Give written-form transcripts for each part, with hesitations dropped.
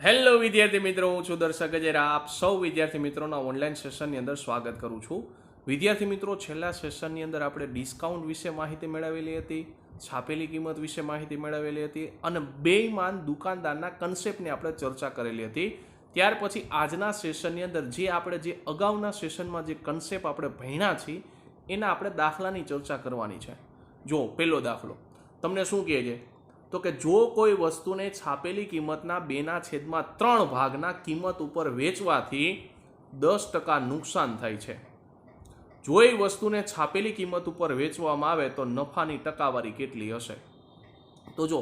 Hello વિદ્યાર્થી મિત્રો, હું છું દર્શક ગજેરા. આપ સૌ વિદ્યાર્થી મિત્રોના ઓનલાઈન સેશનની અંદર સ્વાગત કરું છું. વિદ્યાર્થી મિત્રો, છેલ્લા સેશનની અંદર આપણે ડિસ્કાઉન્ટ વિશે માહિતી મેળવેલી હતી, છાપેલી કિંમત વિશે માહિતી મેળવેલી હતી અને બેઈમાન દુકાનદારના કન્સેપ્ટની આપણે ચર્ચા કરેલી હતી. ત્યાર પછી આજના સેશનની અંદર જે અગાઉના સેશનમાં જે કન્સેપ્ટ આપણે ભણ્યા છીએ એના આપણે દાખલાની ચર્ચા કરવાની છે. જો પહેલો દાખલો તમને શું કહે છે, તો કે જો કોઈ વસ્તુને છાપેલી કિંમતના 2/3 ભાગના કિંમત ઉપર વેચવાથી 10% નુકસાન થાય છે. જો એ વસ્તુને છાપેલી કિંમત ઉપર વેચવામાં આવે તો નફાની ટકાવારી કેટલી હશે? તો જો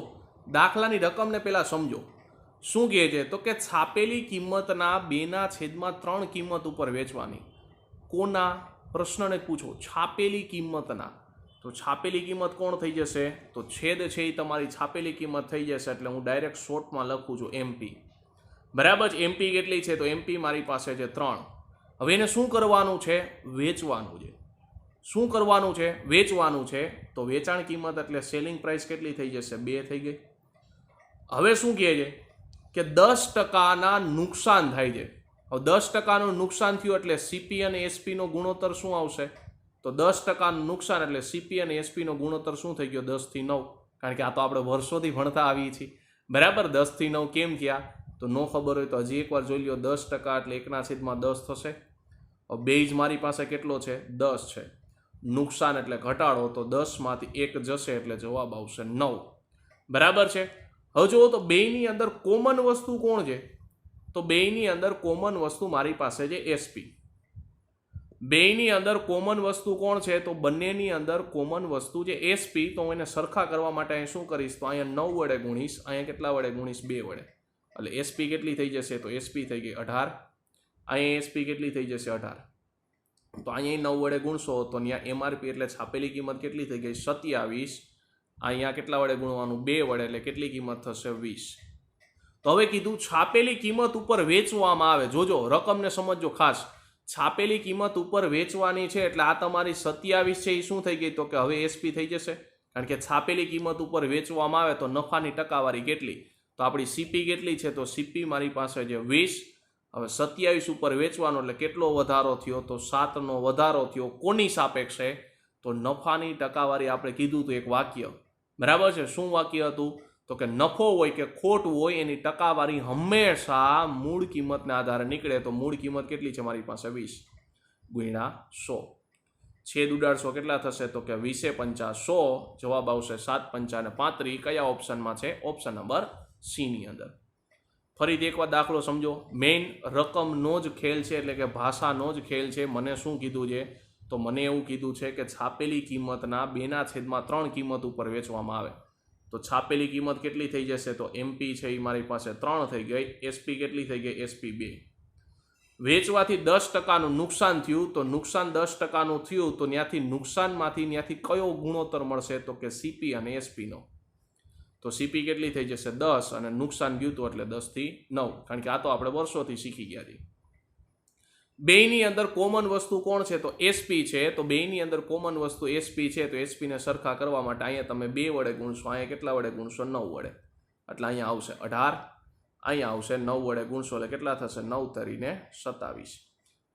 દાખલાની રકમને પહેલા સમજો. શું કહે છે, તો કે છાપેલી કિંમતના 2/3 કિંમત ઉપર વેચવાની. કોના? પ્રશ્નને પૂછો. છાપેલી કિંમતના. તો છાપેલી કિંમત કોણ થઈ જશે? તો છેદ છે એ તમારી છાપેલી કિંમત થઈ જશે. એટલે હું ડાયરેક્ટ શોર્ટમાં લખું છું એમપી. બરાબર છે. એમપી કેટલી છે? તો એમપી મારી પાસે છે 3. હવે એને શું કરવાનું છે? વેચવાનું છે. શું કરવાનું છે? વેચવાનું છે. તો વેચાણ કિંમત એટલે સેલિંગ પ્રાઇસ કેટલી થઈ જશે? 2 થઈ ગઈ. હવે શું કહે છે કે 10%ના નુકસાન થાય છે. હવે 10%નું નુકસાન થયું એટલે સીપી અને એસપીનો ગુણોત્તર શું આવશે? તો 10%નું નુકસાન એટલે સીપી અને એસપીનો ગુણોત્તર શું થઈ ગયો? 10/9. કારણ કે આ તો આપણે વર્ષોથી ભણતા આવીએ છીએ. બરાબર. 10/9 કેમ થયા? તો ન ખબર હોય તો હજી એકવાર જોઈ લો. 10% એટલે 1/10 થશે. બેઝ મારી પાસે કેટલો છે? 10 છે. નુકસાન એટલે ઘટાડો, તો 10માંથી 1 જશે એટલે જવાબ આવશે 9. બરાબર છે. હવે જુઓ તો બેની અંદર કોમન વસ્તુ કોણ છે? તો બેની અંદર કોમન વસ્તુ મારી પાસે છે એસપી. બેની અંદર કોમન વસ્તુ કોણ છે? તો બંનેની અંદર કોમન વસ્તુ છે એસપી. તો હું એને સરખા કરવા માટે અહીં શું કરીશ? તો અહીંયા 9 વડે ગુણીશ. અહીંયા કેટલા વડે ગુણીશ? 2 વડે. એટલે એસપી કેટલી થઈ જશે? તો એસપી થઈ ગઈ 18. અહીંયા એસપી કેટલી થઈ જશે? 18. તો અહીંયા 9 વડે ગુણશો તો અહીંયા એમઆરપી એટલે છાપેલી કિંમત કેટલી થઈ ગઈ? 27. અહીંયા કેટલા વડે ગુણવાનું? 2 વડે. એટલે કેટલી કિંમત થશે? 20. તો હવે કીધું છાપેલી કિંમત ઉપર વેચવામાં આવે. જોજો રકમને સમજો ખાસ. છાપેલી કિંમત ઉપર વેચવાની છે એટલે આ તમારી 27 છે એ શું થઈ ગઈ? તો કે હવે એસપી થઈ જશે. કારણ કે છાપેલી કિંમત ઉપર વેચવામાં આવે તો નફાની ટકાવારી કેટલી? તો આપણી સીપી કેટલી છે? તો સીપી મારી પાસે છે 20. હવે 27 ઉપર વેચવાનો એટલે કેટલો વધારો થયો? તો 7નો વધારો થયો. કોની સાપેક્ષે? તો નફાની ટકાવારી. આપણે કીધું હતું એક વાક્ય. બરાબર છે. શું વાક્ય હતું? તો કે નફો હોય કે ખોટ હોય એની ટકાવારી હંમેશા મૂળ કિંમતના આધારે નીકળે. તો મૂળ કિંમત કેટલી છે મારી પાસે? 20 ગુણ્યા 100. છેદ ઉડાડશો કેટલા થશે? તો કે 20 × 100. જવાબ આવશે 7 × 5 = 35. કયા ઓપ્શનમાં છે? ઓપ્શન નંબર સી ની અંદર. ફરીથી એકવાર દાખલો સમજો. મેઇન રકમનો જ ખેલ છે, એટલે કે ભાષાનો જ ખેલ છે. મને શું કીધું છે? તો મને એવું કીધું છે કે છાપેલી કિંમતના 2/3 કિંમત ઉપર વેચવામાં આવે. તો છાપેલી કિંમત કેટલી થઈ જશે? તો એમપી છે એ મારી પાસે 3 થઈ ગઈ. એસપી કેટલી થઈ ગઈ? એસપી 2. વેચવાથી 10%નું નુકસાન થયું. તો નુકસાન 10%નું થયું તો ત્યાંથી કયો ગુણોત્તર મળશે? તો કે સીપી અને એસપીનો. તો સીપી કેટલી થઈ જશે? 10. અને નુકસાન ગયું હતું એટલે 10/9. કારણ કે આ તો આપણે વર્ષોથી શીખી ગયા છીએ. બેની અંદર કોમન વસ્તુ કોણ છે? તો એસપી છે. તો બેની અંદર કોમન વસ્તુ એસપી છે. તો એસપીને સરખા કરવા માટે અહીંયા તમે 2 વડે ગુણશો. અહીંયા કેટલા વડે ગુણશો? 9 વડે. એટલે અહીંયા આવશે 18. અહીંયા આવશે 9 વડે ગુણશો એટલે કેટલા થશે? 9 × 27.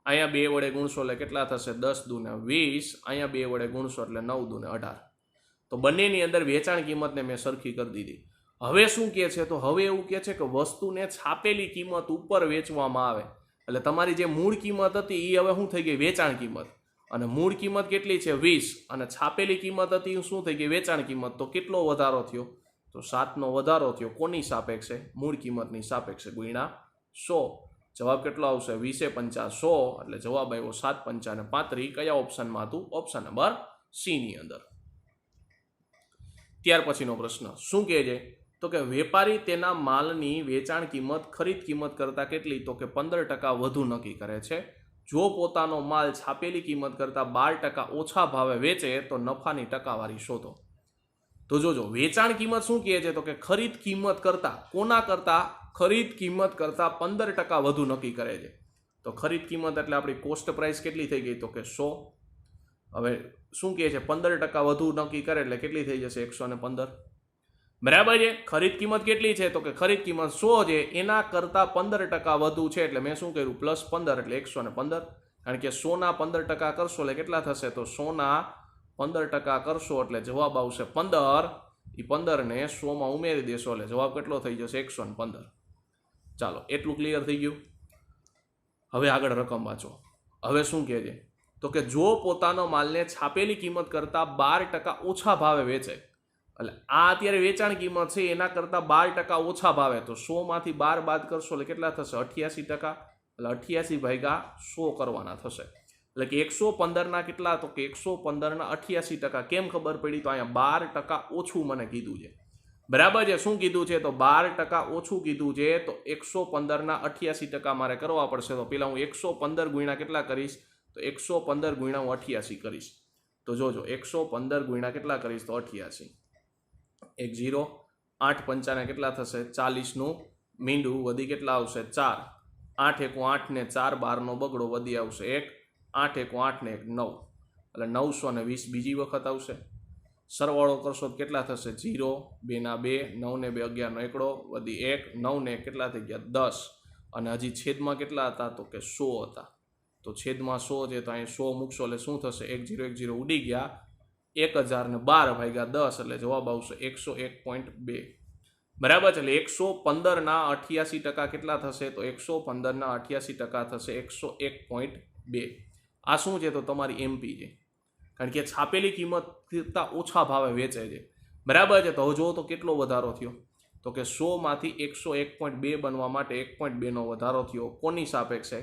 અહીંયા 2 વડે ગુણશો એટલે કેટલા થશે? 10 × 2 = 20. અહીંયા 2 વડે ગુણશો એટલે 9 × 2 = 18. તો બંનેની અંદર વેચાણ કિંમતને મેં સરખી કરી દીધી. હવે શું કહે છે? તો હવે એવું કહે છે કે વસ્તુને છાપેલી કિંમત ઉપર વેચવામાં આવે. એટલે તમારી જે મૂળ કિંમત હતી એ હવે શું થઈ ગઈ? વેચાણ કિંમત. અને મૂળ કિંમત કેટલી છે? 20. અને છાપેલી કિંમત હતી શું થઈ ગઈ? વેચાણ કિંમત. તો કેટલો વધારો થયો? તો 7નો વધારો થયો. કોની સાપેક્ષે? મૂળ કિંમતની સાપેક્ષે. ગુણ્યા 100. જવાબ કેટલો આવશે? 20 × 5 = 100. એટલે જવાબ આવ્યો 7 × 5 = 35. કયા ઓપ્શનમાં હતું? ઓપ્શન નંબર સી ની અંદર. ત્યાર પછીનો પ્રશ્ન શું કહે છે? તો કે વેપારી તેના માલની વેચાણ કિંમત ખરીદ કિંમત કરતાં કેટલી? તો કે 15% વધુ નક્કી કરે છે. જો પોતાનો માલ છાપેલી કિંમત કરતાં 12% ઓછા ભાવે વેચે તો નફાની ટકાવારી શોધો. તો જોજો વેચાણ કિંમત શું કહે છે? તો કે ખરીદ કિંમત કરતાં. કોના કરતાં? ખરીદ કિંમત કરતાં 15% વધુ નક્કી કરે છે. તો ખરીદ કિંમત એટલે આપણી કોસ્ટ પ્રાઇસ કેટલી થઈ ગઈ? તો કે 100. હવે શું કહે છે? 15% વધુ નક્કી કરે એટલે કેટલી થઈ જશે? 115. બરાબર છે. ખરીદ કિંમત કેટલી છે તો કે ખરીદ કિંમત 100 છે, એના કરતાં 15% વધુ છે એટલે મેં શું કર્યું +15 એટલે 115. કારણ કે 100 ના 15% કરશો એટલે કેટલા થશે તો 100 ના 15% કરશો એટલે જવાબ આવશે 15. એ 15 ને 100 માં ઉમેરી દેશો એટલે જવાબ કેટલો થઈ જશે 115. ચાલો એટલું ક્લિયર થઈ ગયું. હવે આગળ રકમ વાંચો. હવે શું કહે છે તો કે જો પોતાનો માલને છાપેલી કિંમત કરતાં 12% ઓછા ભાવે વેચે, એટલે આ અત્યારે વેચાણ કિંમત છે એના કરતાં 12% ઓછા ભાવે, તો 100 માંથી 12 બાદ કરશો એટલે કેટલા થશે 88%. એટલે 88 ભાગ્યા 100 કરવાના થશે. એટલે કે 115 ના કેટલા તો કે 115 ના 88%. કેમ ખબર પડી તો અહીંયા 12% ઓછું મને કીધું છે. બરાબર છે. શું કીધું છે તો 12% ઓછું કીધું છે, તો 115 ના 88% મારે કરવા પડશે. તો પેલા હું 115 ગુણ્યા કેટલા કરીશ તો 115 ગુણ્યા હું 88 કરીશ. તો જોજો 115 ગુણ્યા કેટલા કરીશ તો 88. 1 0 8 પંચાને કેટલા થશે 40 નું મીંડું વધી કેટલા આવશે 4. 8 1 8 ને 4 12 નો બગડો વધી આવશે 1. 8 1 8 ને 1 9 એટલે 920 બીજી વખત આવશે. સરવાળો કરશો તો કેટલા થશે 0 2 ના 2 9 ને 2 11 નો એકડો વધી 1 9 ને કેટલા થઈ ગયા 10. અને હજી છેદમાં કેટલા હતા તો કે 100 હતા. તો છેદમાં 100 છે તો અહીં 100 મૂકશો એટલે શું થશે 1 0 1 0 ઉડી ગયા. 1012 ભાગ્યા 10 એટલે જવાબ આવશે 101.2. બરાબર છે. એટલે 115 ના 88% કેટલા થશે તો 115 ના 88% થશે 101.2. આ શું છે તો તમારી એમપી છે, કારણ કે છાપેલી કિંમત કરતાં ઓછા ભાવે વેચે છે. બરાબર છે. તો હવે જુઓ તો કેટલો વધારો થયો તો કે 100 માંથી 101.2 બનવા માટે 1.2 નો વધારો થયો. કોની સાપેક્ષે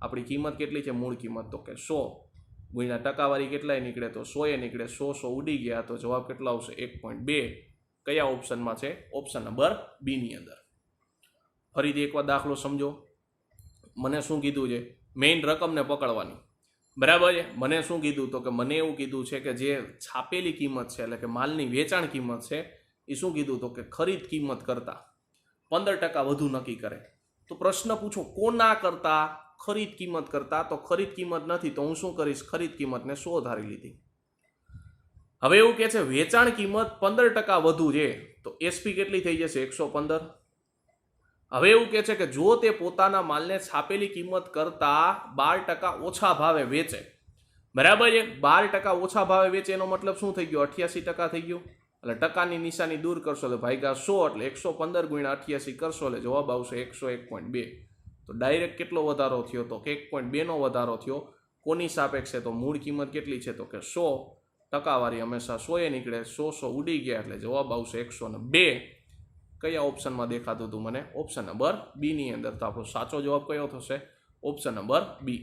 આપણી કિંમત કેટલી છે મૂળ કિંમત તો કે 100 ગુણ્યા ટકાવારી કેટલાય નીકળે તો 100 નીકળે. 100 ઉડી ગયા તો જવાબ કેટલો આવશે 1.2. કયા ઓપ્શનમાં છે ઓપ્શન નંબર બી ની અંદર. ફરીથી એકવાર દાખલો સમજો. મને શું કીધું છે મેઇન રકમને પકડવાની. બરાબર છે. મને શું કીધું તો કે મને એવું કીધું છે કે જે છાપેલી કિંમત છે એટલે કે માલની વેચાણ કિંમત છે એ શું કીધું તો કે ખરીદ કિંમત કરતાં 15% વધુ નક્કી કરે. તો પ્રશ્ન પૂછો કોના કરતા ખરીદ કિંમત કરતા, તો ખરીદ કિંમત નથી તો હું શું કરીશ ખરીદ કિંમતને 100 ધારી લીધી. હવે એવું કે છે વેચાણ કિંમત 15% વધુ છે તો એસપી કેટલી થઈ જશે 115. હવે એવું કે છે કે જો તે પોતાના માલને છાપેલી કિંમત કરતા 12% ઓછા ભાવે વેચે. બરાબર છે. 12% ઓછા ભાવે વેચે એનો મતલબ શું થઈ ગયો 88% થઈ ગયું. એટલે ટકાની નિશાની દૂર કરશો એટલે ભાગ્યા 100 એટલે 115 ગુણ્યા 88 કરશો એટલે જવાબ આવશે 101.2. તો ડાયરેક્ટ કેટલો વધારો થયો તો કે 1.2 નો વધારો થયો. કોની સાપેક્ષે તો મૂળ કિંમત કેટલી છે તો કે 100. ટકાવારી હંમેશા 100 નીકળે. 100 ઉડી ગયા એટલે જવાબ આવશે 102. કયા ઓપ્શનમાં દેખાતું હતું મને ઓપ્શન નંબર બી ની અંદર. તો આપણો સાચો જવાબ કયો થશે ઓપ્શન નંબર બી.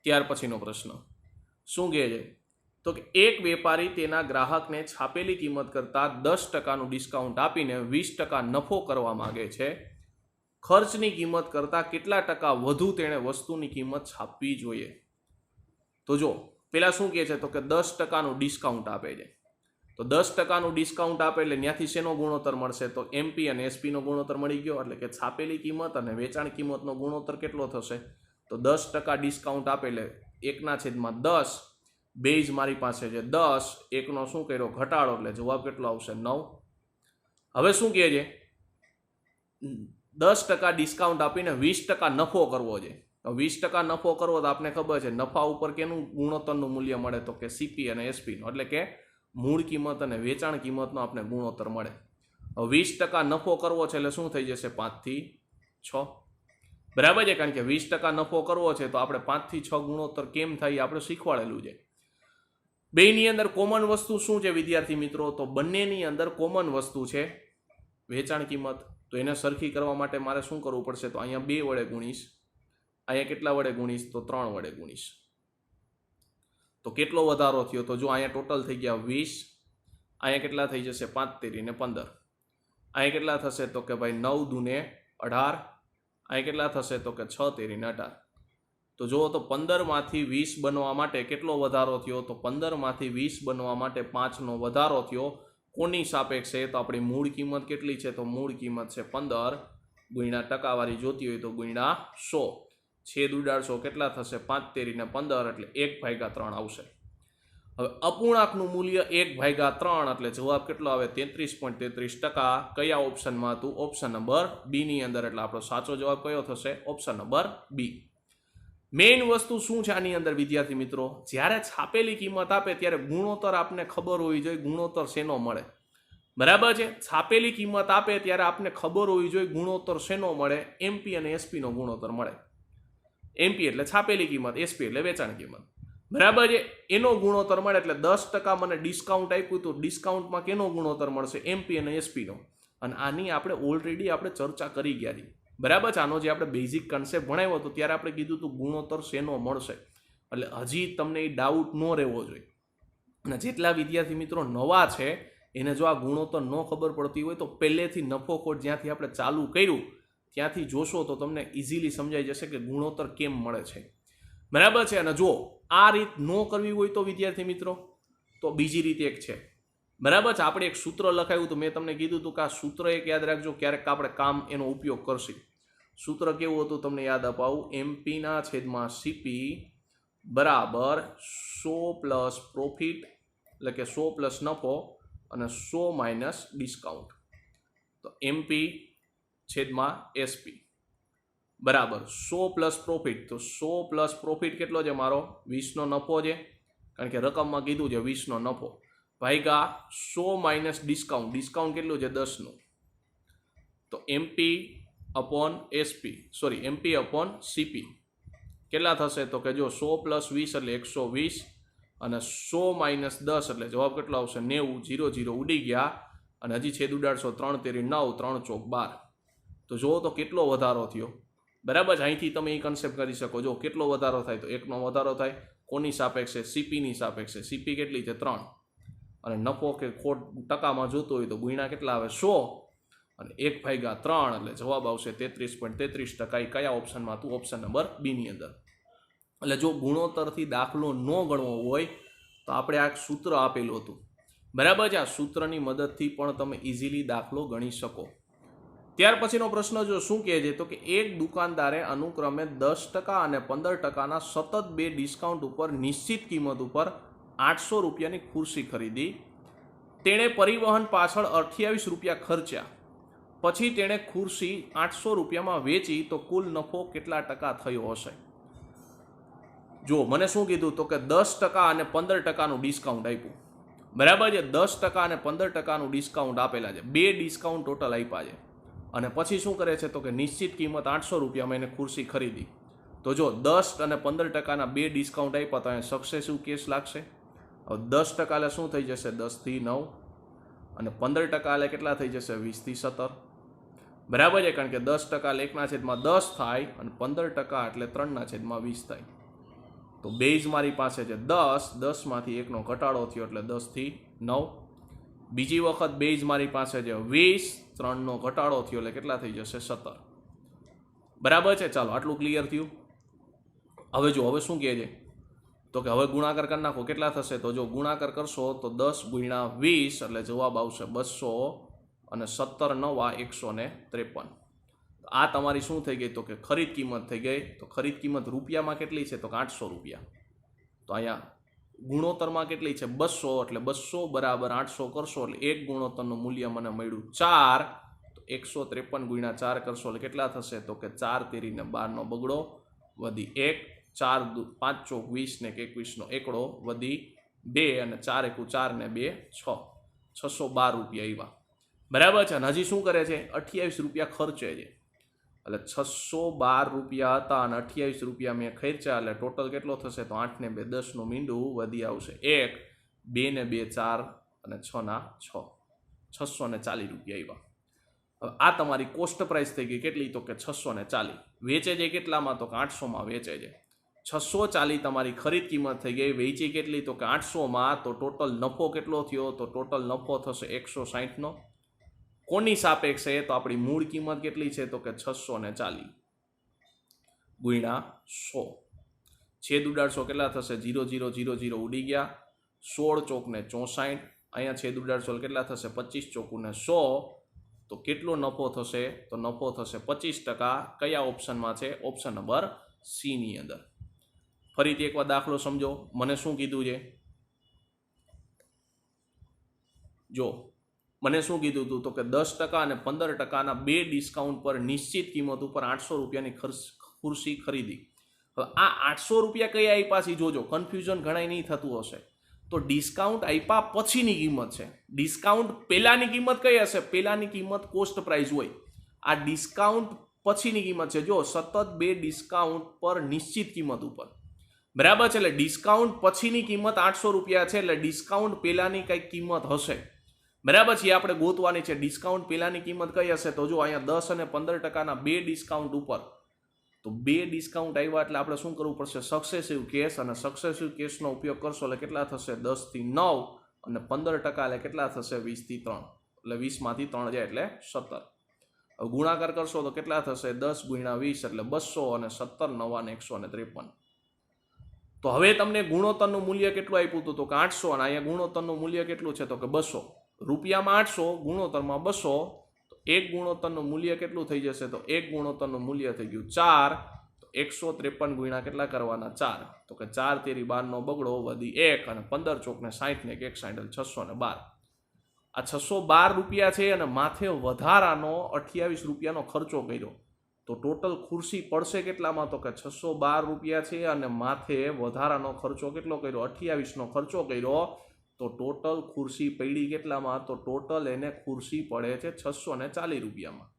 ત્યાર પછીનો પ્રશ્ન શું કહે છે તો કે એક વેપારી તેના ગ્રાહકને છાપેલી કિંમત કરતાં 10%નું ડિસ્કાઉન્ટ આપીને 20% નફો કરવા માંગે છે. ખર્ચની કિંમત કરતાં કેટલા ટકા વધુ તેણે વસ્તુની કિંમત છાપવી જોઈએ. તો જો પેલા શું કહે છે તો કે 10%નું ડિસ્કાઉન્ટ આપે છે. તો 10%નું ડિસ્કાઉન્ટ આપે એટલે ત્યાંથી શેનો ગુણોત્તર મળશે તો એમપી અને એસપીનો ગુણોત્તર મળી ગયો. એટલે કે છાપેલી કિંમત અને વેચાણ કિંમતનો ગુણોત્તર કેટલો થશે તો 10% ડિસ્કાઉન્ટ આપે એટલે 1/10. બેઝ મારી પાસે છે 10. એકનો શું કર્યો ઘટાડો એટલે જવાબ કેટલો આવશે 9. હવે શું કહે છે 10% ડિસ્કાઉન્ટ આપીને 20% નફો કરવો છે. તો 20% નફો કરવો તો આપણે ખબર છે નફા ઉપર કેનું ગુણોત્તરનું મૂલ્ય મળે તો કે સીપી અને એસપીનો. એટલે કે મૂળ કિંમત અને વેચાણ કિંમતનો આપણે ગુણોત્તર મળે. હવે 20% નફો કરવો છે એટલે શું થઈ જશે 5 થી 6. બરાબર છે. કારણ કે 20% નફો કરવો છે તો આપણે 5 થી 6 ગુણોત્તર કેમ થાય આપણે શીખવાડેલું છે. બેની અંદર કોમન વસ્તુ શું છે વિદ્યાર્થી મિત્રો તો બંનેની અંદર કોમન વસ્તુ છે વેચાણ કિંમત. તો એને સરખી કરવા માટે મારે શું કરવું પડશે તો અહીંયા 2 વડે ગુણીશ. અહીંયા કેટલા વડે ગુણીશ તો 3 વડે ગુણીશ. તો કેટલો વધારો થયો તો જો અહીંયા ટોટલ થઈ ગયા 20. અહીંયા કેટલા થઈ જશે 5 તેરી ને 15. અહીંયા કેટલા થશે તો કે ભાઈ 9 દૂને 18. અહીંયા કેટલા થશે તો કે 6 તેરી ને 18. તો જુઓ તો 15 માંથી 20 બનવા માટે કેટલો વધારો થયો તો 15 માંથી 20 બનવા માટે 5 નો વધારો થયો. કોની સાપેક્ષે તો આપણી મૂળ કિંમત કેટલી છે તો મૂળ કિંમત છે 15 ગુણ્યા ટકાવારી જોતી હોય તો ગુણ્યા 100. છેદ ઉડાડશો કેટલા થશે 5 તેરી ને 15 એટલે 1/3 આવશે. હવે અપૂર્ણાંકનું મૂલ્ય 1/3 એટલે જવાબ કેટલો આવે 33.33%. કયા ઓપ્શનમાં હતું? ઓપ્શન નંબર બી ની અંદર. એટલે આપણો સાચો જવાબ કયો થશે? ઓપ્શન નંબર બી. મેઇન વસ્તુ શું છે આની અંદર વિદ્યાર્થી મિત્રો? જ્યારે છાપેલી કિંમત આપે ત્યારે ગુણોત્તર આપને ખબર હોવી જોઈએ ગુણોત્તર શેનો મળે. બરાબર છે? છાપેલી કિંમત આપે ત્યારે આપને ખબર હોવી જોઈએ ગુણોત્તર શેનો મળે. એમપી અને એસપી નો ગુણોત્તર મળે. એમપી એટલે છાપેલી કિંમત, એસપી એટલે વેચાણ કિંમત. બરાબર છે? એનો ગુણોત્તર મળે એટલે 10% મને ડિસ્કાઉન્ટ આપ્યું તો ડિસ્કાઉન્ટમાં કેનો ગુણોત્તર મળશે? એમપી અને એસપી નો. અને આની આપણે ઓલરેડી ચર્ચા કરી ગયા હતી. બરાબર છે? આનો જે આપણે બેઝિક કન્સેપ્ટ ભણાવ્યો હતો ત્યારે આપણે કીધું હતું ગુણોત્તર શેનો મળશે. એટલે હજી તમને એ ડાઉટ ન રહેવો જોઈએ. અને જેટલા વિદ્યાર્થી મિત્રો નવા છે એને જો આ ગુણોત્તર ન ખબર પડતી હોય તો પહેલેથી નફો ખોટ જ્યાંથી આપણે ચાલુ કર્યું ત્યાંથી જોશો તો તમને ઇઝીલી સમજાઈ જશે કે ગુણોત્તર કેમ મળે છે. બરાબર છે? અને જો આ રીત ન કરવી હોય તો વિદ્યાર્થી મિત્રો તો બીજી રીત એક છે. બરાબર છે? આપણે એક સૂત્ર લખાયું હતું, મેં તમને કીધું હતું કે આ સૂત્ર એક યાદ રાખજો, ક્યારેક આપણે કામ એનો ઉપયોગ કરશું. સૂત્ર કેવું હતું તમને યાદ અપાવું? એમપી ના છેદમાં સીપી બરાબર 100 પ્લસ પ્રોફિટ એટલે કે 100 પ્લસ નફો અને 100 માઇનસ ડિસ્કાઉન્ટ. તો એમપી છેદમાં એસપી બરાબર 100 પ્લસ પ્રોફિટ. તો 100 પ્લસ પ્રોફિટ કેટલો છે મારો? 20 નો નફો છે, કારણ કે રકમમાં કીધું છે 20 નો નફો, ભાગ્યા 100 માઇનસ ડિસ્કાઉન્ટ. ડિસ્કાઉન્ટ કેટલું છે? 10 નું. તો MP upon SP sorry MP upon CP કેટલા થશે? તો કે જો 100 પ્લસ 20 એટલે 120 અને 100 માઇનસ 10 એટલે જવાબ કેટલો આવશે? 90. 0 0 ઉડી ગયા અને હજી છેદ ઉડાડશો 3 તેરી 9, 3 ચોક 12. તો જુઓ તો કેટલો વધારો થયો. બરાબર છે? અહીંથી તમે એ કન્સેપ્ટ કરી શકો. જો કેટલો વધારો થાય? તો 1 નો વધારો થાય. કોની સાપેક્ષે? સીપીની સાપેક્ષે. સીપી કેટલી છે? 3. અને નફો કે ખોટ ટકામાં જોતો હોય તો ગુણ્યા કેટલા આવે? 100 અને 1/3 એટલે જવાબ આવશે 33.33%. એ કયા ઓપ્શનમાં હતું? ઓપ્શન નંબર બી ની અંદર. એટલે જો ગુણોત્તરથી દાખલો ન ગણવો હોય તો આપણે આ સૂત્ર આપેલું હતું. બરાબર છે? આ સૂત્રની મદદથી પણ તમે ઇઝીલી દાખલો ગણી શકો. ત્યાર પછીનો પ્રશ્ન જો શું કહે છે તો કે એક દુકાનદારે અનુક્રમે 10% અને 15%ના સતત 2 ડિસ્કાઉન્ટ ઉપર નિશ્ચિત કિંમત ઉપર 800 રૂપિયાની ખુરશી ખરીદી. તેણે પરિવહન પાછળ 28 રૂપિયા ખર્ચ્યા. પછી તેણે ખુરશી 800 રૂપિયામાં વેચી તો કુલ નફો કેટલા ટકા થયો હશે? જો મને શું કીધું તો કે 10% અને 15%નું ડિસ્કાઉન્ટ આપ્યું. બરાબર છે? 10% અને 15%નું ડિસ્કાઉન્ટ આપેલા છે. 2 ડિસ્કાઉન્ટ ટોટલ આપ્યા છે. અને પછી શું કરે છે તો કે નિશ્ચિત કિંમત 800 રૂપિયામાં એને ખુરશી ખરીદી. તો જો 10 અને 15%ના 2 ડિસ્કાઉન્ટ આપ્યા તો અહીંયા સક્સેસિવ કેસ લાગશે. હવે 10% એટલે શું થઈ જશે? 10 થી 9 અને 15% એટલે કેટલા થઈ જશે? 20 થી 17. બરાબર છે? કારણ કે 10% એટલે 1/10 થાય અને 15% એટલે 3/20 થાય. તો બેઝ મારી પાસે છે 10, 10માંથી 1નો ઘટાડો થયો એટલે 10 થી 9. બીજી વખત બેઝ મારી પાસે છે 20, 3નો ઘટાડો થયો એટલે કેટલા થઈ જશે? 17. બરાબર છે? ચાલો આટલું ક્લિયર થયું. હવે જો હવે શું કહે છે તો કે હવે ગુણાકાર કરી નાખો. કેટલા થશે? તો જો ગુણાકાર કરશો તો 10 ગુણ્યા 20 એટલે જવાબ આવશે 200 અને 17 નવા 153. આ તમારી શું થઈ ગઈ તો કે ખરીદ કિંમત થઈ ગઈ. તો ખરીદ કિંમત રૂપિયામાં કેટલી છે તો કે 800 રૂપિયા. તો અહીંયા ગુણોત્તરમાં કેટલી છે? 200 એટલે 200 બરાબર 800 કરશો એટલે એક ગુણોત્તરનું મૂલ્ય મને મળ્યું 4. તો 153 ગુણ્યા 4 કરશો એટલે કેટલા થશે તો કે 4 તેરીને 12 નો બગડો વધી 1, 4 5 ચોક 20 ને 21 નો એકડો વધી 2 અને 4 એકુ 4 ને 2 6. 612 રૂપિયા આવ્યા. બરાબર છે? અને હજી શું કરે છે? 28 રૂપિયા ખર્ચે છે. એટલે 612 રૂપિયા હતા અને 28 રૂપિયા મેં ખર્ચ્યા એટલે ટોટલ કેટલો થશે? તો 8 ને 2 10 નું મીંડું વધી આવશે 1, 2 ને 2 4 અને 6 ના 6. 640 રૂપિયા આવ્યા. હવે આ તમારી કોસ્ટ પ્રાઇસ થઈ ગઈ કેટલી તો કે 640. વેચે છે કેટલામાં તો કે 800માં વેચે છે. 640 તમારી ખરીદ કિંમત થઈ ગઈ. વેચી કેટલી તો કે 800માં. તો ટોટલ નફો કેટલો થયો? તો ટોટલ નફો થશે 160 નો. કોની સાપેક્ષે? તો આપણી મૂળ કિંમત કેટલી છે તો કે 640 ગુણ્યા 100. છેદ ઉડાડશો કેટલા થશે? 0 0 0 0 ઉડી ગયા. 16 ચોક ને 64. અહીંયા છેદ ઉડાડશો કેટલા થશે? 25 ચોકુ ને 100. તો કેટલો નફો થશે? તો નફો થશે 25%. કયા ઓપ્શનમાં છે? ઓપ્શન નંબર સી ની અંદર. ફરીથી એકવાર દાખલો સમજો. મને શું કીધું છે જો મને શું કીધું હતું તો કે 10% અને 15%ના બે ડિસ્કાઉન્ટ પર નિશ્ચિત કિંમત ઉપર 800 રૂપિયાની ખુરશી ખરીદી. હવે આ 800 રૂપિયા કઈ આપ્યા છે જોજો, કન્ફ્યુઝન ઘણા નહીં થતું હશે. તો ડિસ્કાઉન્ટ આપ્યા પછીની કિંમત છે. ડિસ્કાઉન્ટ પહેલાની કિંમત કઈ હશે? પહેલાની કિંમત કોસ્ટ પ્રાઇસ હોય. આ ડિસ્કાઉન્ટ પછીની કિંમત છે. જો સતત બે ડિસ્કાઉન્ટ પર નિશ્ચિત કિંમત ઉપર, બરાબર છે. એટલે ડિસ્કાઉન્ટ પછીની કિંમત 800 રૂપિયા છે, એટલે ડિસ્કાઉન્ટ પહેલાની કઈ કિંમત હશે, બરાબર છે. આપણે ગોતવાની છે ડિસ્કાઉન્ટ પહેલાની કિંમત કઈ હશે. તો જો અહીંયા 10 અને 15%ના બે ડિસ્કાઉન્ટ ઉપર, તો બે ડિસ્કાઉન્ટ આવ્યા એટલે આપણે શું કરવું પડશે? સક્સેસિવ કેસ, અને સક્સેસિવ કેસનો ઉપયોગ કરશો એટલે કેટલા થશે? 10 થી 9 અને 15% એટલે કેટલા થશે? 20 થી 3, એટલે 20 માંથી 3 જાય એટલે 17. હવે ગુણાકાર કરશો તો કેટલા થશે? 10 ગુણ્યા 20 એટલે 200 અને 17 9 અને 153. તો હવે તમને ગુણોત્તરનું મૂલ્ય કેટલું આપ્યું હતું? તો કે 800, અને અહીંયા ગુણોત્તરનું મૂલ્ય કેટલું છે? તો કે 200. રૂપિયામાં 800, ગુણોત્તરમાં 200. તો એક ગુણોત્તરનું મૂલ્ય કેટલું થઈ જશે? તો એક ગુણોત્તરનું મૂલ્ય થઈ ગયું 4. તો 153 ગુણ્યા કેટલા કરવાના? 4. તો કે 4 તેરી 12 નો બગડો વધી 1, અને 15 ચોક ને 60 ને 160 612. આ 612 રૂપિયા છે, અને માથે વધારાનો 28 રૂપિયાનો ખર્ચો કર્યો. તો ટોટલ ખુરશી પડશે કેટલામાં? તો કે 612 રૂપિયા છે, અને માથે વધારાનો ખર્ચો કેટલો કર્યો? 28 નો ખર્ચો કર્યો. તો ટોટલ ખુરશી પડી કેટલામાં? તો ટોટલ એને ખુરશી પડે છે 640 રૂપિયામાં.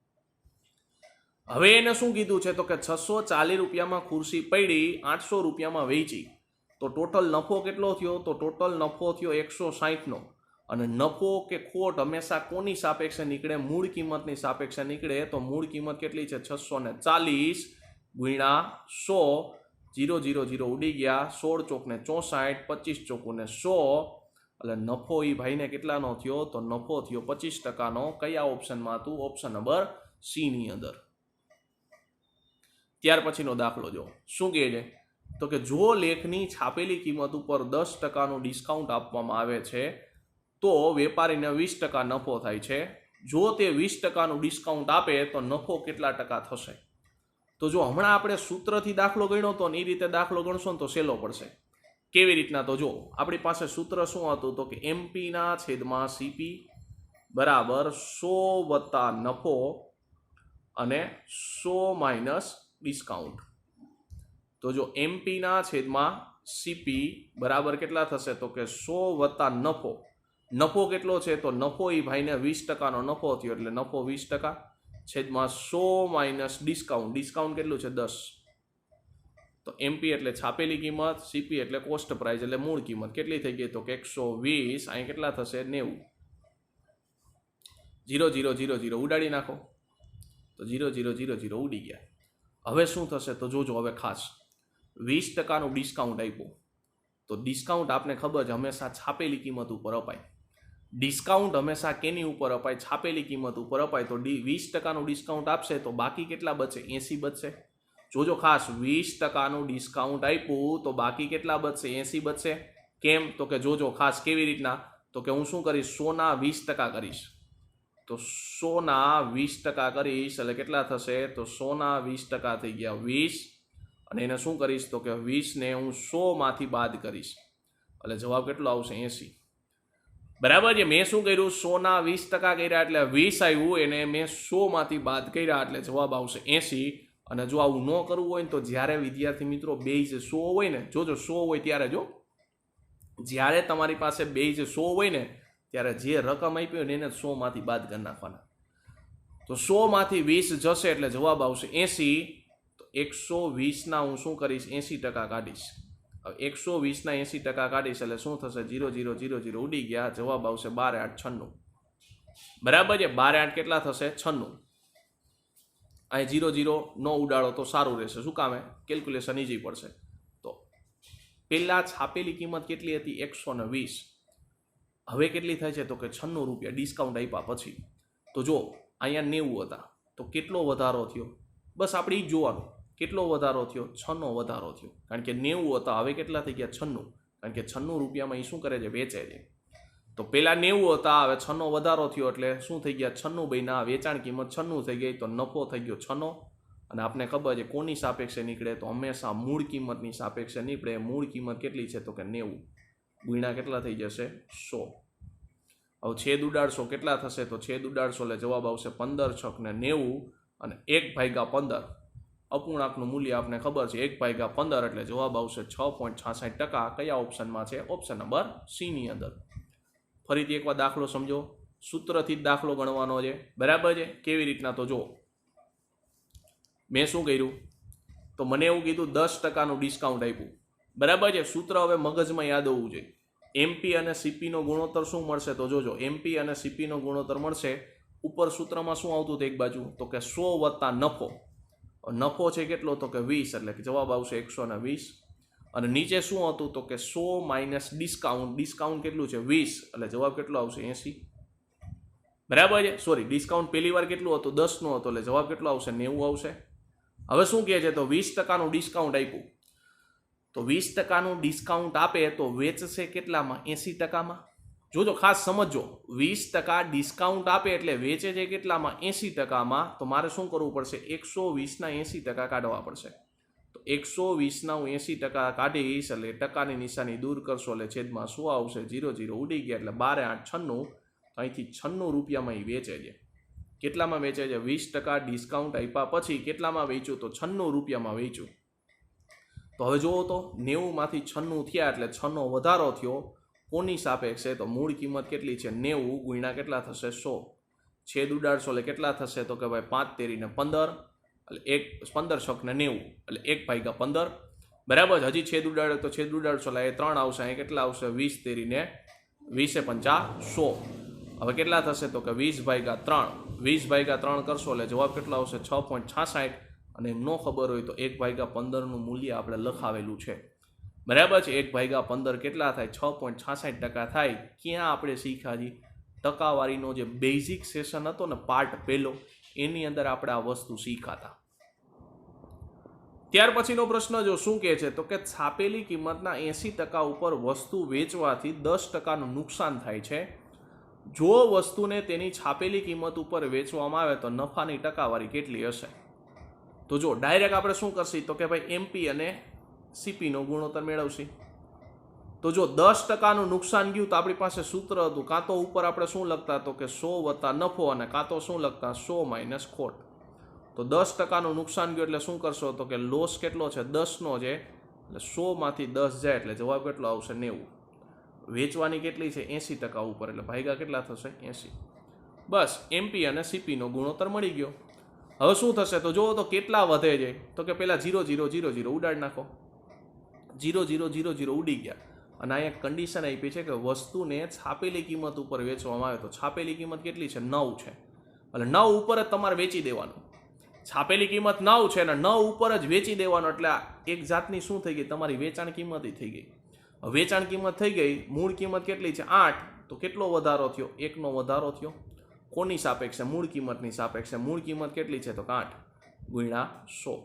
હવે એને શું કીધું છે? તો કે 640 રૂપિયામાં ખુરશી પડી, 800 રૂપિયામાં વેચી. તો ટોટલ નફો કેટલો થયો? તો ટોટલ નફો થયો 160 નો. અને નફો કે ખોટ હંમેશા કોની સાપેક્ષે નીકળે? મૂળ કિંમતની સાપેક્ષે નીકળે. તો મૂળ કિંમત કેટલી છે? 640 ગુણ્યા 100. 0 0 0 ઉડી ગયા, 16 ચોક ને 64, 25 ચોકુ ને 100. એટલે નફો એ ભાઈને કેટલાનો થયો? તો નફો થયો 25%નો. કયા ઓપ્શનમાં હતું? ઓપ્શન નંબર સી ની અંદર. ત્યાર પછીનો દાખલો જો શું કહે છે? તો કે જો લેખની છાપેલી કિંમત ઉપર 10%નું ડિસ્કાઉન્ટ આપવામાં આવે છે, તો વેપારીને 20% નફો થાય છે. જો તે 20%નું ડિસ્કાઉન્ટ આપે તો નફો કેટલા ટકા થશે? તો જો હમણાં આપણે સૂત્રથી દાખલો ગણ્યો તો એ રીતે દાખલો ગણશો ને તો સહેલો પડશે. કેવી રીતના? તો જો આપણી પાસે સૂત્ર શું હતું? તો કે MP ના છેદમાં CP બરાબર 100 વત્તા નફો અને 100 માઇનસ ડિસ્કાઉન્ટ. તો જો MP ના છેદમાં CP બરાબર કેટલા થશે? તો કે 100 વત્તા નફો. નફો કેટલો છે? તો નફો એ ભાઈને 20%નો નફો થયો, એટલે નફો 20% છેદમાં 100 માઇનસ ડિસ્કાઉન્ટ. ડિસ્કાઉન્ટ કેટલું છે? 10. તો MP એટલે છાપેલી કિંમત, CP એટલે કોસ્ટ પ્રાઇસ એટલે મૂળ કિંમત. કેટલી થઈ ગઈ? તો કે 120. અહીં કેટલા થશે? 90. 0 0 0 0 ઉડાડી નાખો. તો 0 0 0 0 ઉડી ગયા. હવે શું થશે? તો જોજો હવે ખાસ 20%નું ડિસ્કાઉન્ટ આપ્યું. તો ડિસ્કાઉન્ટ આપને ખબર છે હંમેશા છાપેલી કિંમત ઉપર અપાય. ડિસ્કાઉન્ટ હંમેશા કેની ઉપર અપાય? છાપેલી કિંમત ઉપર અપાય. તો 20%નું ડિસ્કાઉન્ટ આપશે તો બાકી કેટલા બચશે? 80 બચશે. જોજો ખાસ 20%નું ડિસ્કાઉન્ટ આપ્યું તો બાકી કેટલા બચશે? 80 બચશે. કેમ? તો કે જોજો ખાસ કેવી રીતના? તો કે હું શું કરીશ? 100 ના 20% કરીશ. તો 100 ના 20% કરીશ એટલે કેટલા થશે? તો 100 ના 20% થઈ ગયા 20. અને એને શું કરીશ? તો કે 20 ને હું 100 માંથી બાદ કરીશ એટલે જવાબ કેટલો આવશે? 80. બરાબર છે. મેં શું કર્યું? 100 ના 20% કર્યા એટલે 20 આવ્યું, એને મેં 100 માંથી બાદ કર્યા એટલે જવાબ આવશે 80. અને જો આવું ન કરવું હોય ને તો જ્યારે વિદ્યાર્થી મિત્રો બેઝ 100 હોય ને, જોજો 100 હોય ત્યારે, જો જ્યારે તમારી પાસે બેઝ 100 હોય ને ત્યારે જે રકમ આપી હોય ને એને 100 માંથી બાદ કરી નાખવાના. તો 100 માંથી 20 જશે એટલે જવાબ આવશે 80. તો 120 ના હું શું કરીશ? 80% કાઢીશ. હવે 120 ના 80% કાઢીશ એટલે શું થશે? 0 0 0 0 ઉડી ગયા. જવાબ આવશે 12 8 96. બરાબર છે. 12 8 કેટલા થશે? 96. અહીં 0 0 નો ઉડાડો તો સારું રહેશે. શું કામે? કેલ્ક્યુલેશન ઈઝી પડશે. તો પહેલા છાપેલી કિંમત કેટલી હતી? 120. હવે કેટલી થાય છે? તો કે 96 રૂપિયા ડિસ્કાઉન્ટ આપ્યા પછી. તો જો અહીંયા 90 હતા તો કેટલો વધારો થયો? બસ આપણે એ જ જોવાનું. કેટલો વધારો થયો? 6 નો વધારો થયો. કારણ કે 90 હતા, હવે કેટલા થઈ ગયા? 96. કારણ કે 96 રૂપિયામાં એ શું કરે છે? વેચે છે. તો પેલા 90 હતા, હવે 6 નો વધારો થયો એટલે શું થઈ ગયા? 96 બન્યા. વેચાણ કિંમત 96 થઈ ગઈ તો નફો થઈ ગયો 6. અને આપને ખબર છે કોની સાપેક્ષે નીકળે? તો હંમેશા મૂળ કિંમતની સાપેક્ષે નીકળે. મૂળ કિંમત કેટલી છે? તો કે 90 ગુણ્યા કેટલા થઈ જશે? 100. હવે છેદ ઉડાડશો કેટલા થશે? તો છેદ ઉડાડશો એટલે જવાબ આવશે 15 છક ને 90 અને 1/15 અપૂર્ણાંકનું મૂલ્ય આપને ખબર છે 1/15 એટલે જવાબ આવશે 6.66%. કયા ઓપ્શનમાં છે? ઓપ્શન નંબર સી ની અંદર. ફરીથી એકવાર દાખલો સમજો. સૂત્રથી જ દાખલો ગણવાનો છે, બરાબર છે? કેવી રીતના? તો જો મેં શું કર્યું, તો મને એવું કીધું 10%નું ડિસ્કાઉન્ટ આપ્યું, બરાબર છે? સૂત્ર હવે મગજમાં યાદ હોવું જોઈએ. એમપી અને સીપીનો ગુણોત્તર શું મળશે? તો જોજો એમપી અને સીપીનો ગુણોત્તર મળશે. ઉપર સૂત્રમાં શું આવતું હતું એક બાજુ? તો કે 100 વત્તા નફો. નફો છે કેટલો? તો કે 20 એટલે કે જવાબ આવશે 120. અને નીચે શું હતું? તો કે 100 માઇનસ ડિસ્કાઉન્ટ. ડિસ્કાઉન્ટ કેટલું છે? 20 એટલે જવાબ કેટલો આવશે? 80. બરાબર છે? સોરી, ડિસ્કાઉન્ટ પહેલી વાર કેટલું હતું? 10નું હતું એટલે જવાબ કેટલો આવશે? 90 આવશે. હવે શું કહે છે? તો 20%નું ડિસ્કાઉન્ટ આપ્યું. તો 20%નું ડિસ્કાઉન્ટ આપે તો વેચશે કેટલામાં? 80%માં. જોજો ખાસ સમજો, 20% ડિસ્કાઉન્ટ આપે એટલે વેચે છે કેટલામાં? 80%માં. તો મારે શું કરવું પડશે? 120ના 80% કાઢવા પડશે. તો 120ના હું 80% કાઢીશ એટલે ટકાની નિશાની દૂર કરશો એટલે છેદમાં શું આવશે? 0 0 ઉડી ગયા એટલે 12 8 96. અહીંથી 96 રૂપિયામાં એ વેચે છે. કેટલામાં વેચે છે? 20% ડિસ્કાઉન્ટ આપ્યા પછી કેટલામાં વેચ્યું? તો 96 રૂપિયામાં વેચ્યું. તો હવે જુઓ તો 90માંથી 96 થયા એટલે 6નો વધારો થયો. કોની સાપેક્ષે? તો મૂળ કિંમત કેટલી છે? 90 ગુણ્યા કેટલા થશે? 100. છેદ ઉડાડશો એટલે કેટલા થશે? તો કે ભાઈ 5 તેરીને 15 એટલે 15 છક ને 90 એટલે 1/15. બરાબર. હજી છેદ ઉડાડો તો છેદ ઉડાડશો એટલે 3 આવશે. અહીં કેટલા આવશે? 20 તેરીને 20 50 100. હવે કેટલા થશે? તો કે 20/3. 20/3 કરશો એટલે જવાબ કેટલો આવશે? 6.66. અને ન ખબર હોય તો 1/15નું મૂલ્ય આપણે લખાવેલું છે, બરાબર છે? 1/15 કેટલા થાય? 6.66% થાય. ક્યાં આપણે શીખ્યા છીએ? ટકાવારીનો જે બેઝિક સેશન હતો ને, પાર્ટ પહેલો, એની અંદર આપણે આ વસ્તુ શીખાતા. ત્યાર પછીનો પ્રશ્ન જો શું કહે છે? તો કે છાપેલી કિંમતના 80% ઉપર વસ્તુ વેચવાથી 10%નું નુકસાન થાય છે. જો વસ્તુને તેની છાપેલી કિંમત ઉપર વેચવામાં આવે તો નફાની ટકાવારી કેટલી હશે? તો જો ડાયરેક્ટ આપણે શું કરશી? તો કે ભાઈ એમપી અને સીપીનો ગુણોત્તર મેળવશી. તો જો 10%નું નુકસાન ગયું તો આપણી પાસે સૂત્ર હતું, કાં તો ઉપર આપણે શું લખતા? તો કે 100 વત્તા નફો અને કાં તો શું લખતા? 100 માઇનસ ખોટ. તો 10%નું નુકસાન ગયું એટલે શું કરશો? તો કે લોસ કેટલો છે? 10નો છે એટલે 100માંથી 10 જાય એટલે જવાબ કેટલો આવશે? 90. વેચવાની કેટલી છે? 80% ઉપર એટલે ભાગ્યા કેટલા થશે? 80. બસ એમપી અને સીપીનો ગુણોત્તર મળી ગયો. હવે શું થશે? તો જુઓ તો કેટલા વધે છે? તો કે પહેલાં 0 0 0 0 ઉડાડી નાખો. 0 0 0 0 ઉડી ગયા. અને અહીંયા કન્ડિશન આપી છે કે વસ્તુને છાપેલી કિંમત ઉપર વેચવામાં આવે તો છાપેલી કિંમત કેટલી છે? 9 છે. એટલે 9 ઉપર જ તમારે વેચી દેવાનું. છાપેલી કિંમત 9 છે અને 9 ઉપર જ વેચી દેવાનું. એટલે એક જાતની શું થઈ ગઈ? તમારી વેચાણ કિંમત થઈ ગઈ. વેચાણ કિંમત થઈ ગઈ. મૂળ કિંમત કેટલી છે? 8. તો કેટલો વધારો થયો? 1નો વધારો થયો. કોની સાપેક્ષે? મૂળ કિંમતની સાપેક્ષે. મૂળ કિંમત કેટલી છે? તો 8 ગુણ્યા 100.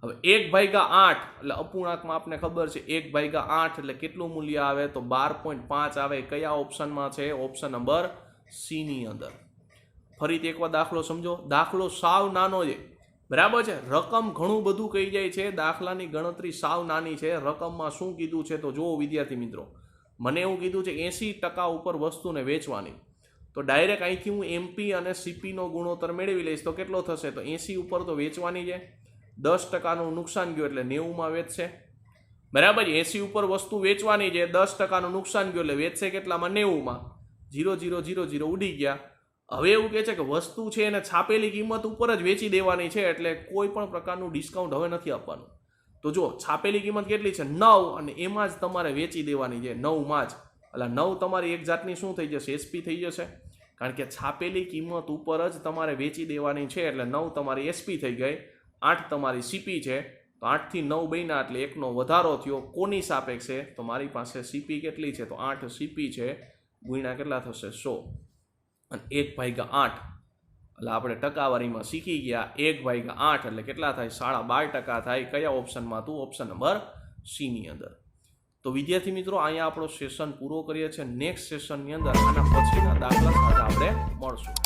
હવે 1/8 એટલે અપૂર્ણાંકમાં આપને ખબર છે 1/8 એટલે કેટલું મૂલ્ય આવે? તો 12.5 આવે. કયા ઓપ્શનમાં છે? ઓપ્શન નંબર સી ની અંદર. ફરીથી એકવાર દાખલો સમજો. દાખલો સાવ નાનો છે, બરાબર છે? રકમ ઘણું બધું કહી જાય છે, દાખલાની ગણતરી સાવ નાની છે. રકમમાં શું કીધું છે? તો જુઓ વિદ્યાર્થી મિત્રો, મને એવું કીધું છે 80% ઉપર વસ્તુને વેચવાની. તો ડાયરેક્ટ અહીંથી હું એમપી અને સીપીનો ગુણોત્તર મેળવી લઈશ તો કેટલો થશે? તો 80 ઉપર તો વેચવાની છે. 10%નું નુકસાન ગયું એટલે 90માં વેચશે, બરાબર. 80 ઉપર વસ્તુ વેચવાની છે, 10%નું નુકસાન ગયું એટલે વેચશે કેટલામાં? 90માં. 0 0 0 0 ઉડી ગયા. હવે એવું કહે છે કે વસ્તુ છે એને છાપેલી કિંમત ઉપર જ વેચી દેવાની છે, એટલે કોઈ પણ પ્રકારનું ડિસ્કાઉન્ટ હવે નથી આપવાનું. તો જો છાપેલી કિંમત કેટલી છે? 9 અને એમાં જ તમારે વેચી દેવાની છે, 9માં જ. એટલે 9 તમારી એક જાતની શું થઈ જશે? એસપી થઈ જશે. કારણ કે છાપેલી કિંમત ઉપર જ તમારે વેચી દેવાની છે એટલે 9 તમારી એસપી થઈ ગઈ. 8 તમારી સીપી છે. તો 8 થી 9 બન્યા એટલે 1નો વધારો થયો. કોની સાપેક્ષે? તો મારી પાસે સીપી કેટલી છે? તો 8 સીપી છે ગુણ્યા કેટલા થશે? 100 અને 1/8 એટલે આપણે ટકાવારીમાં શીખી ગયા. 1/8 એટલે કેટલા થાય? 12.5% થાય. કયા ઓપ્શનમાં હતું? ઓપ્શન નંબર સી ની અંદર. તો વિદ્યાર્થી મિત્રો, અહીંયા આપણો સેશન પૂરો કરીએ છીએ. નેક્સ્ટ સેશનની અંદર આના પછીના દાખલા સાથે આપણે મળશું.